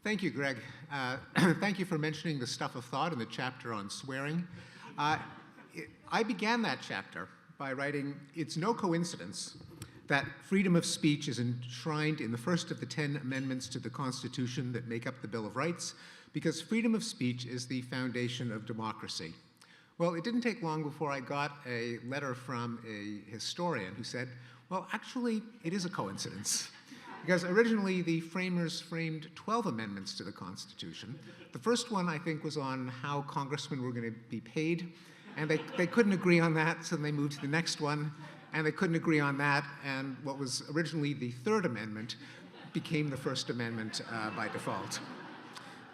Thank you, Greg. Thank you for mentioning the stuff of thought in the chapter on swearing. I began that chapter by writing, "It's no coincidence that freedom of speech is enshrined in the first of the 10 amendments to the Constitution that make up the Bill of Rights, because freedom of speech is the foundation of democracy." Well, it didn't take long before I got a letter from a historian who said, well, actually, it is a coincidence. Because originally, the framers framed 12 amendments to the Constitution. The first one, I think, was on how congressmen were going to be paid, and they couldn't agree on that, so they moved to the next one, and they couldn't agree on that, and what was originally the third amendment became the First Amendment by default,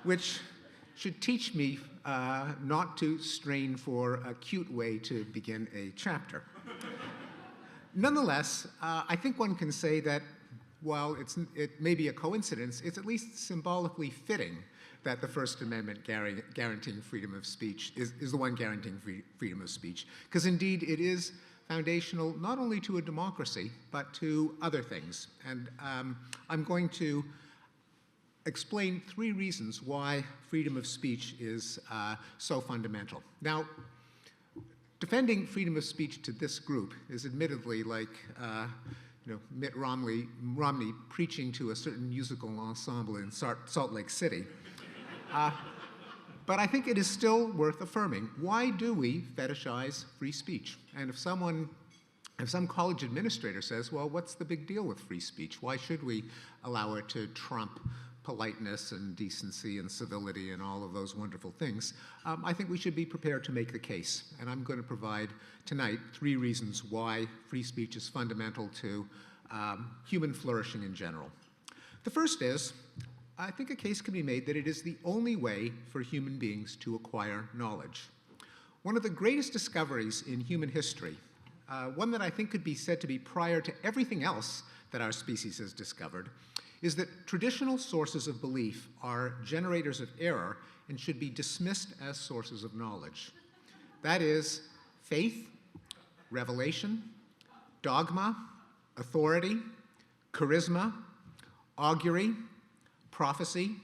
which should teach me not to strain for a cute way to begin a chapter. Nonetheless, I think one can say that while it may be a coincidence, it's at least symbolically fitting that the First Amendment guaranteeing freedom of speech is the one guaranteeing freedom of speech, because indeed it is foundational not only to a democracy, but to other things. And I'm going to explain 3 reasons why freedom of speech is so fundamental. Now, defending freedom of speech to this group is admittedly like Mitt Romney preaching to a certain musical ensemble in Salt Lake City. But I think it is still worth affirming. Why do we fetishize free speech? And if some college administrator says, well, what's the big deal with free speech? Why should we allow it to trump politeness and decency and civility and all of those wonderful things? I think we should be prepared to make the case. And I'm going to provide tonight 3 reasons why free speech is fundamental to human flourishing in general. The first is, I think a case can be made that it is the only way for human beings to acquire knowledge. One of the greatest discoveries in human history, one that I think could be said to be prior to everything else that our species has discovered, is that traditional sources of belief are generators of error and should be dismissed as sources of knowledge. That is, faith, revelation, dogma, authority, charisma, augury, prophecy,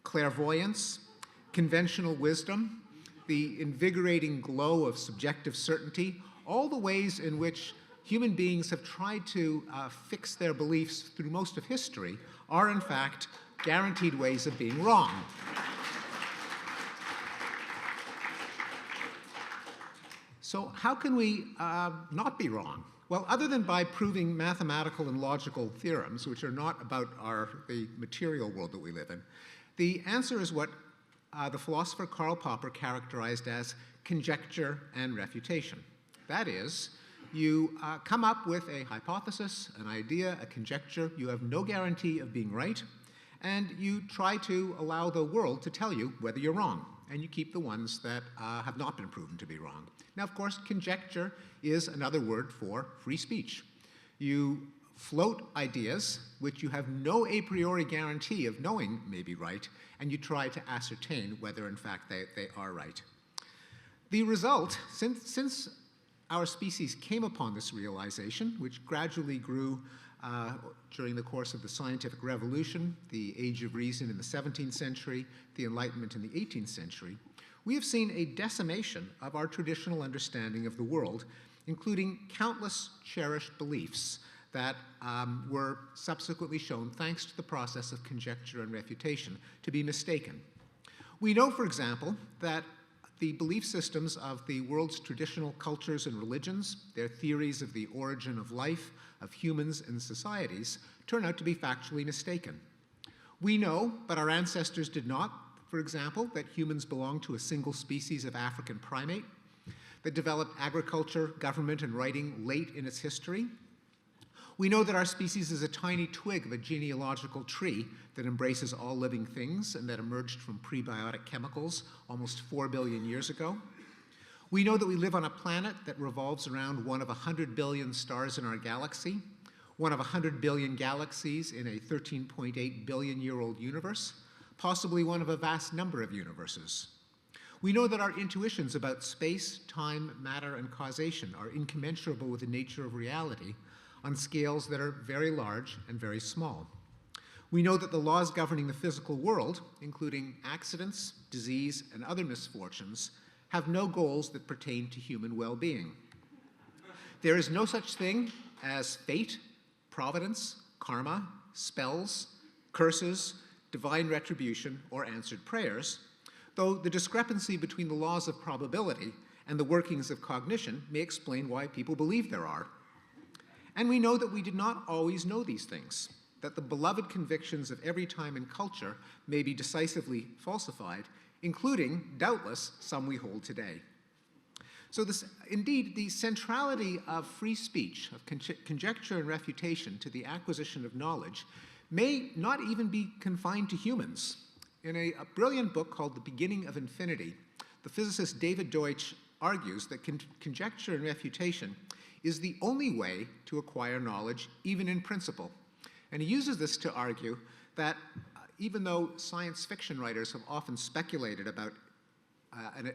clairvoyance, conventional wisdom, the invigorating glow of subjective certainty, all the ways in which human beings have tried to fix their beliefs through most of history are, in fact, guaranteed ways of being wrong. So how can we not be wrong? Well, other than by proving mathematical and logical theorems, which are not about the material world that we live in, the answer is what the philosopher Karl Popper characterized as conjecture and refutation. That is, you come up with a hypothesis, an idea, a conjecture. You have no guarantee of being right, and you try to allow the world to tell you whether you're wrong, and you keep the ones that have not been proven to be wrong. Now, of course, conjecture is another word for free speech. You float ideas which you have no a priori guarantee of knowing may be right, and you try to ascertain whether, in fact, they are right. The result, since our species came upon this realization, which gradually grew during the course of the scientific revolution, the Age of Reason in the 17th century, the Enlightenment in the 18th century, we have seen a decimation of our traditional understanding of the world, including countless cherished beliefs that were subsequently shown, thanks to the process of conjecture and refutation, to be mistaken. We know, for example, that the belief systems of the world's traditional cultures and religions, their theories of the origin of life, of humans and societies, turn out to be factually mistaken. We know, but our ancestors did not, for example, that humans belong to a single species of African primate, that developed agriculture, government, and writing late in its history. We know that our species is a tiny twig of a genealogical tree that embraces all living things and that emerged from prebiotic chemicals almost 4 billion years ago. We know that we live on a planet that revolves around one of 100 billion stars in our galaxy, one of 100 billion galaxies in a 13.8 billion-year-old universe, possibly one of a vast number of universes. We know that our intuitions about space, time, matter, and causation are incommensurable with the nature of reality on scales that are very large and very small. We know that the laws governing the physical world, including accidents, disease, and other misfortunes, have no goals that pertain to human well-being. There is no such thing as fate, providence, karma, spells, curses, divine retribution, or answered prayers, though the discrepancy between the laws of probability and the workings of cognition may explain why people believe there are. And we know that we did not always know these things, that the beloved convictions of every time and culture may be decisively falsified, including, doubtless, some we hold today. So indeed, the centrality of free speech, of conjecture and refutation to the acquisition of knowledge, may not even be confined to humans. In a brilliant book called The Beginning of Infinity, the physicist David Deutsch argues that conjecture and refutation is the only way to acquire knowledge, even in principle. And he uses this to argue that even though science fiction writers have often speculated about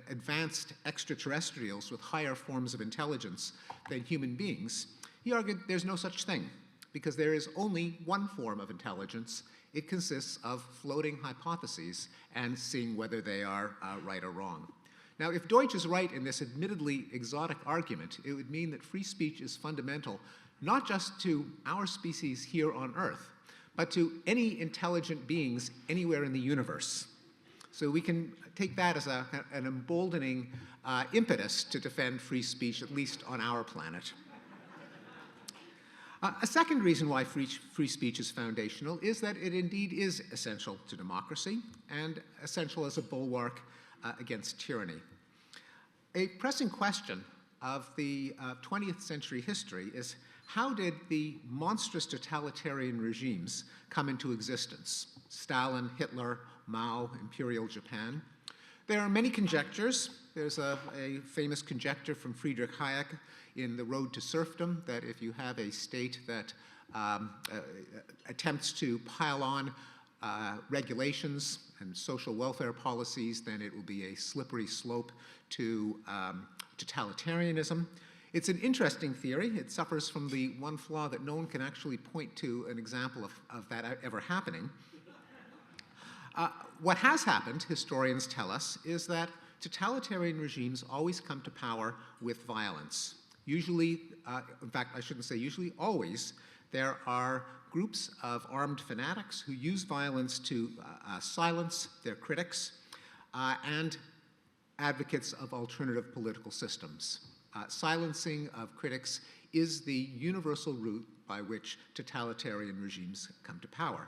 advanced extraterrestrials with higher forms of intelligence than human beings, he argued there's no such thing, because there is only one form of intelligence. It consists of floating hypotheses and seeing whether they are right or wrong. Now, if Deutsch is right in this admittedly exotic argument, it would mean that free speech is fundamental not just to our species here on Earth, but to any intelligent beings anywhere in the universe. So we can take that as an emboldening impetus to defend free speech, at least on our planet. A second reason why free speech is foundational is that it indeed is essential to democracy and essential as a bulwark against tyranny. A pressing question of the 20th century history is, how did the monstrous totalitarian regimes come into existence? Stalin, Hitler, Mao, Imperial Japan. There are many conjectures. There's a famous conjecture from Friedrich Hayek in The Road to Serfdom, that if you have a state that attempts to pile on regulations and social welfare policies, then it will be a slippery slope to totalitarianism. It's an interesting theory. It suffers from the one flaw that no one can actually point to an example of that ever happening. What has happened, historians tell us, is that totalitarian regimes always come to power with violence. Usually, in fact, I shouldn't say usually, always, there are groups of armed fanatics who use violence to silence their critics and advocates of alternative political systems. Silencing of critics is the universal route by which totalitarian regimes come to power.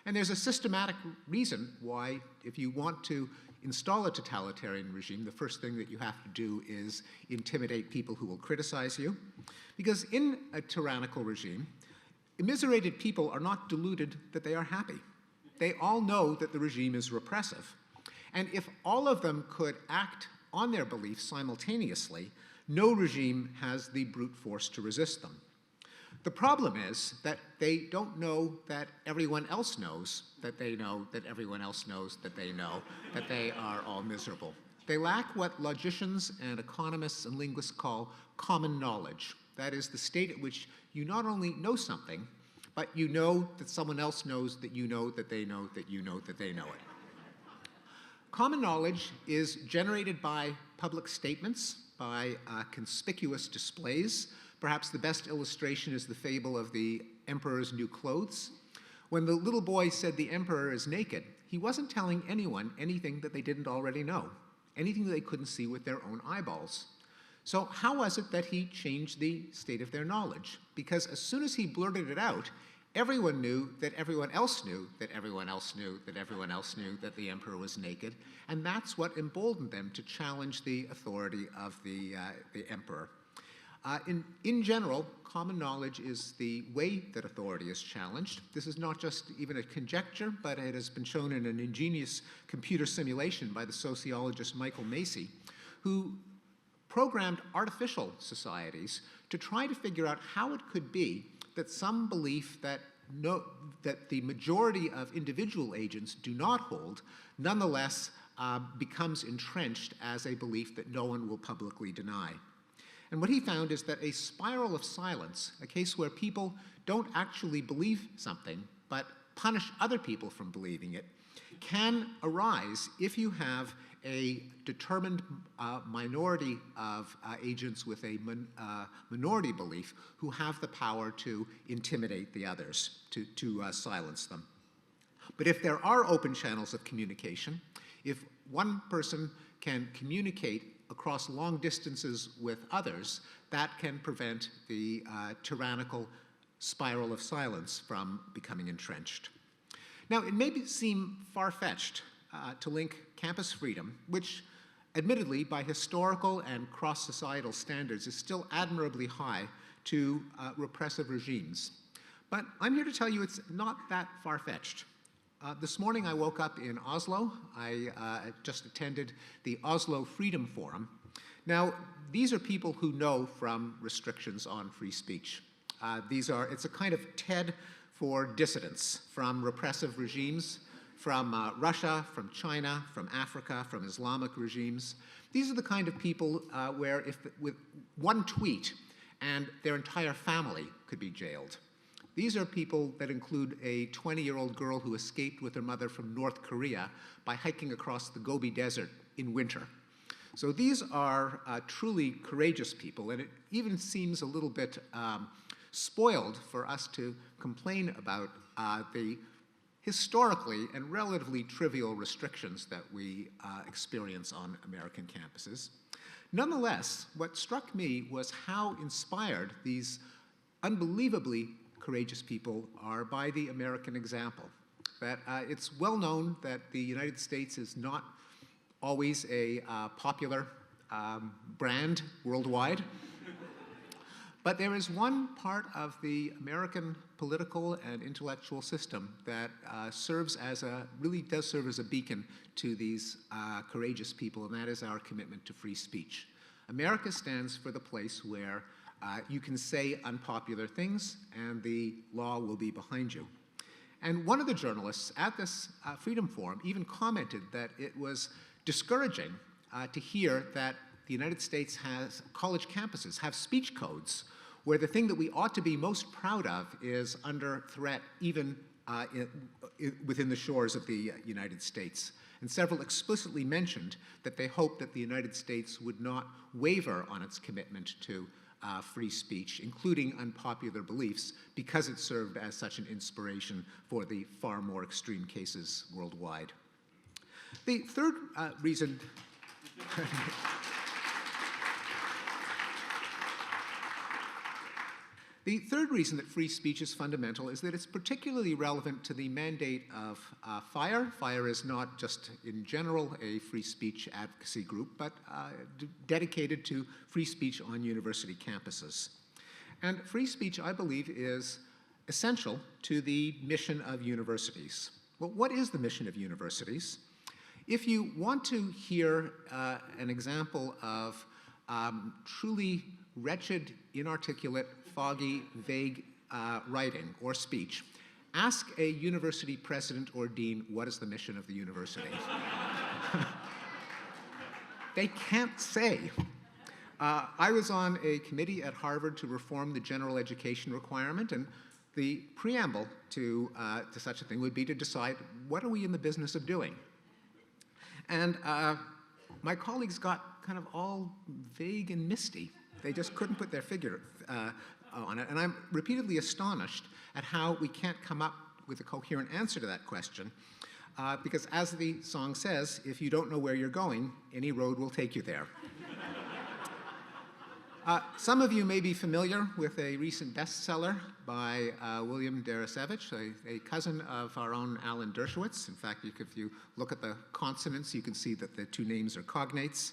And there's a systematic reason why, if you want to install a totalitarian regime, the first thing that you have to do is intimidate people who will criticize you. Because in a tyrannical regime, immiserated people are not deluded that they are happy. They all know that the regime is repressive. And if all of them could act on their beliefs simultaneously, no regime has the brute force to resist them. The problem is that they don't know that everyone else knows that they know that everyone else knows that they know that they are all miserable. They lack what logicians and economists and linguists call common knowledge. That is the state at which you not only know something, but you know that someone else knows that you know that they know that you know that they know it. Common knowledge is generated by public statements, by conspicuous displays. Perhaps the best illustration is the fable of the emperor's new clothes. When the little boy said the emperor is naked, he wasn't telling anyone anything that they didn't already know, anything that they couldn't see with their own eyeballs. So how was it that he changed the state of their knowledge? Because as soon as he blurted it out, everyone knew that everyone else knew that everyone else knew that everyone else knew that the emperor was naked, and that's what emboldened them to challenge the authority of the emperor. In general, common knowledge is the way that authority is challenged. This is not just even a conjecture, but it has been shown in an ingenious computer simulation by the sociologist Michael Macy, who programmed artificial societies to try to figure out how it could be that some belief that the majority of individual agents do not hold, nonetheless becomes entrenched as a belief that no one will publicly deny. And what he found is that a spiral of silence, a case where people don't actually believe something, but punish other people from believing it, can arise if you have a determined minority of agents with a minority belief who have the power to intimidate the others, to silence them. But if there are open channels of communication, if one person can communicate across long distances with others, that can prevent the tyrannical spiral of silence from becoming entrenched. Now, it may seem far-fetched to link campus freedom, which admittedly by historical and cross-societal standards is still admirably high, to repressive regimes. But I'm here to tell you it's not that far-fetched. This morning I woke up in Oslo. I just attended the Oslo Freedom Forum. Now, these are people who know from restrictions on free speech. It's a kind of TED for dissidents from repressive regimes, from Russia, from China, from Africa, from Islamic regimes. These are the kind of people where with one tweet and their entire family could be jailed. These are people that include a 20-year-old girl who escaped with her mother from North Korea by hiking across the Gobi Desert in winter. So these are truly courageous people, and it even seems a little bit spoiled for us to complain about the historically and relatively trivial restrictions that we experience on American campuses. Nonetheless, what struck me was how inspired these unbelievably courageous people are by the American example. That it's well known that the United States is not always a popular brand worldwide. But there is one part of the American political and intellectual system that really does serve as a beacon to these courageous people, and that is our commitment to free speech. America stands for the place where you can say unpopular things and the law will be behind you. And one of the journalists at this Freedom Forum even commented that it was discouraging to hear that the United States college campuses have speech codes where the thing that we ought to be most proud of is under threat even within the shores of the United States. And several explicitly mentioned that they hoped that the United States would not waver on its commitment to free speech, including unpopular beliefs, because it served as such an inspiration for the far more extreme cases worldwide. The third reason The third reason that free speech is fundamental is that it's particularly relevant to the mandate of FIRE. FIRE is not just in general a free speech advocacy group, but dedicated to free speech on university campuses. And free speech, I believe, is essential to the mission of universities. Well, what is the mission of universities? If you want to hear an example of truly wretched, inarticulate, foggy, vague writing or speech, ask a university president or dean, what is the mission of the university? They can't say. I was on a committee at Harvard to reform the general education requirement, and the preamble to such a thing would be to decide, what are we in the business of doing? And my colleagues got kind of all vague and misty. They just couldn't put their figure on it. And I'm repeatedly astonished at how we can't come up with a coherent answer to that question. Because as the song says, if you don't know where you're going, any road will take you there. Some of you may be familiar with a recent bestseller by William Deresiewicz, a cousin of our own Alan Dershowitz. In fact, if you look at the consonants, you can see that the two names are cognates.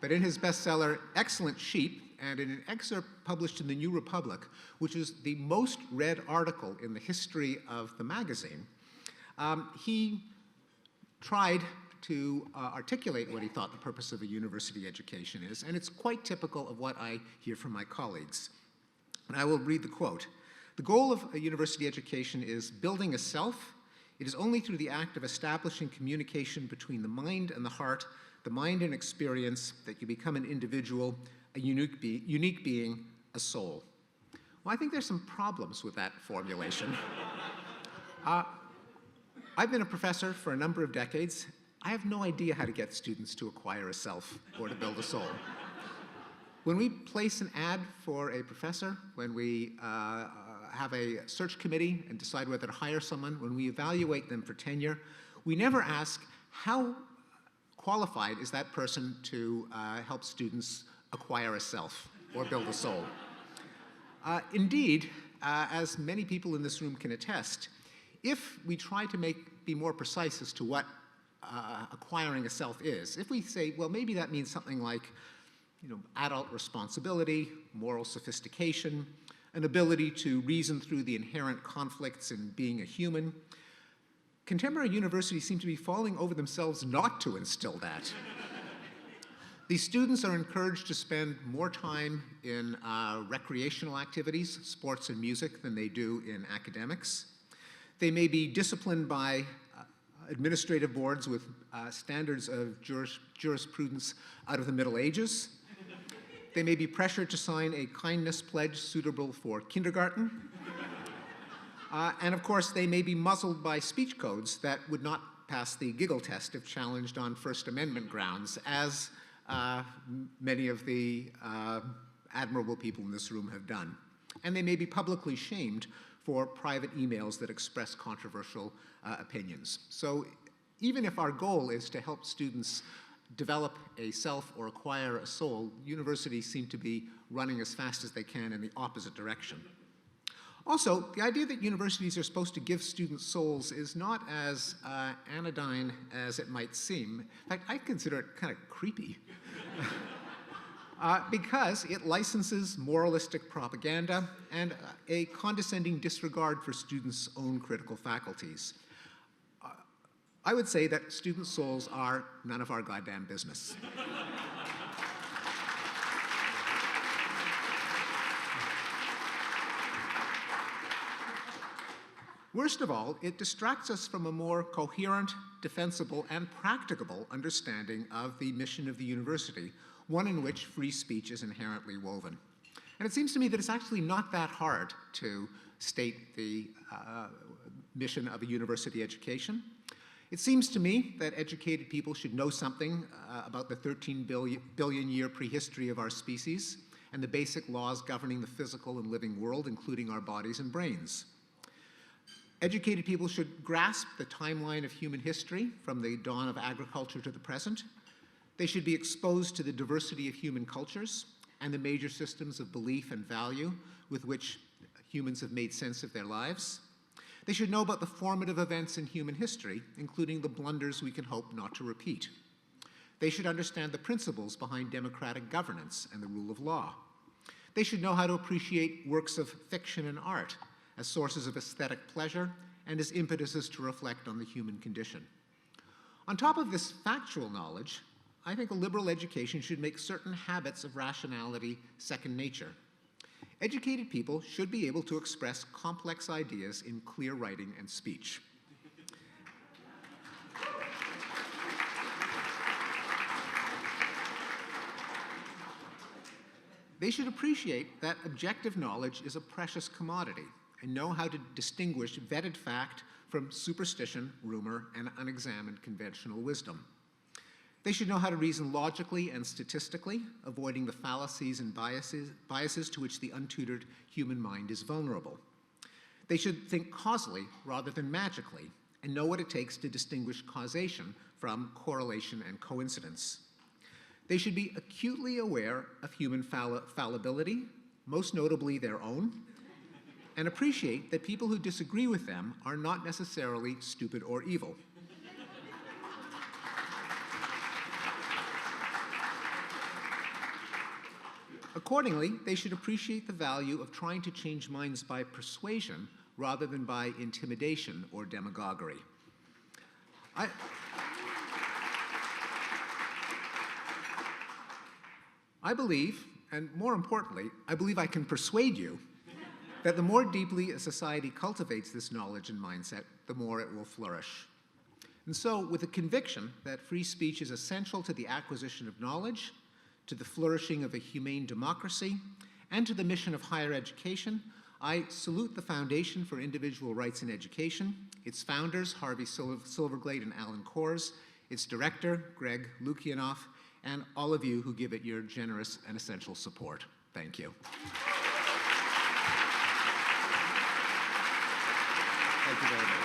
But in his bestseller, Excellent Sheep, and in an excerpt published in the New Republic, which is the most read article in the history of the magazine, he tried to articulate what he thought the purpose of a university education is, and it's quite typical of what I hear from my colleagues. And I will read the quote. The goal of a university education is building a self. It is only through the act of establishing communication between the mind and the heart, the mind and experience, that you become an individual, a unique being, a soul. Well, I think there's some problems with that formulation. I've been a professor for a number of decades. I have no idea how to get students to acquire a self or to build a soul. When we place an ad for a professor, when we have a search committee and decide whether to hire someone, when we evaluate them for tenure, we never ask how qualified is that person to help students acquire a self or build a soul. Indeed, as many people in this room can attest, if we try to be more precise as to what acquiring a self is, if we say, well, maybe that means something like, adult responsibility, moral sophistication, an ability to reason through the inherent conflicts in being a human, contemporary universities seem to be falling over themselves not to instill that. These students are encouraged to spend more time in recreational activities, sports and music, than they do in academics. They may be disciplined by administrative boards with standards of jurisprudence out of the Middle Ages. They may be pressured to sign a kindness pledge suitable for kindergarten. And of course, they may be muzzled by speech codes that would not pass the giggle test if challenged on First Amendment grounds, as many of the admirable people in this room have done. And they may be publicly shamed for private emails that express controversial opinions. So even if our goal is to help students develop a self or acquire a soul, universities seem to be running as fast as they can in the opposite direction. Also, the idea that universities are supposed to give students souls is not as anodyne as it might seem. In fact, I consider it kind of creepy. Because it licenses moralistic propaganda and a condescending disregard for students' own critical faculties. I would say that student souls are none of our goddamn business. Worst of all, it distracts us from a more coherent, defensible, and practicable understanding of the mission of the university, one in which free speech is inherently woven. And it seems to me that it's actually not that hard to state the mission of a university education. It seems to me that educated people should know something about the 13 billion year prehistory of our species and the basic laws governing the physical and living world, including our bodies and brains. Educated people should grasp the timeline of human history from the dawn of agriculture to the present. They should be exposed to the diversity of human cultures and the major systems of belief and value with which humans have made sense of their lives. They should know about the formative events in human history, including the blunders we can hope not to repeat. They should understand the principles behind democratic governance and the rule of law. They should know how to appreciate works of fiction and art as sources of aesthetic pleasure and as impetuses to reflect on the human condition. On top of this factual knowledge, I think a liberal education should make certain habits of rationality second nature. Educated people should be able to express complex ideas in clear writing and speech. They should appreciate that objective knowledge is a precious commodity and know how to distinguish vetted fact from superstition, rumor, and unexamined conventional wisdom. They should know how to reason logically and statistically, avoiding the fallacies and biases to which the untutored human mind is vulnerable. They should think causally rather than magically and know what it takes to distinguish causation from correlation and coincidence. They should be acutely aware of human fallibility, most notably their own, and appreciate that people who disagree with them are not necessarily stupid or evil. Accordingly, they should appreciate the value of trying to change minds by persuasion rather than by intimidation or demagoguery. I believe, and more importantly, I believe I can persuade you that the more deeply a society cultivates this knowledge and mindset, the more it will flourish. And so, with the conviction that free speech is essential to the acquisition of knowledge, to the flourishing of a humane democracy, and to the mission of higher education, I salute the Foundation for Individual Rights in Education, its founders, Harvey Silverglade and Alan Kors, its director, Greg Lukianoff, and all of you who give it your generous and essential support. Thank you. Thank you very much.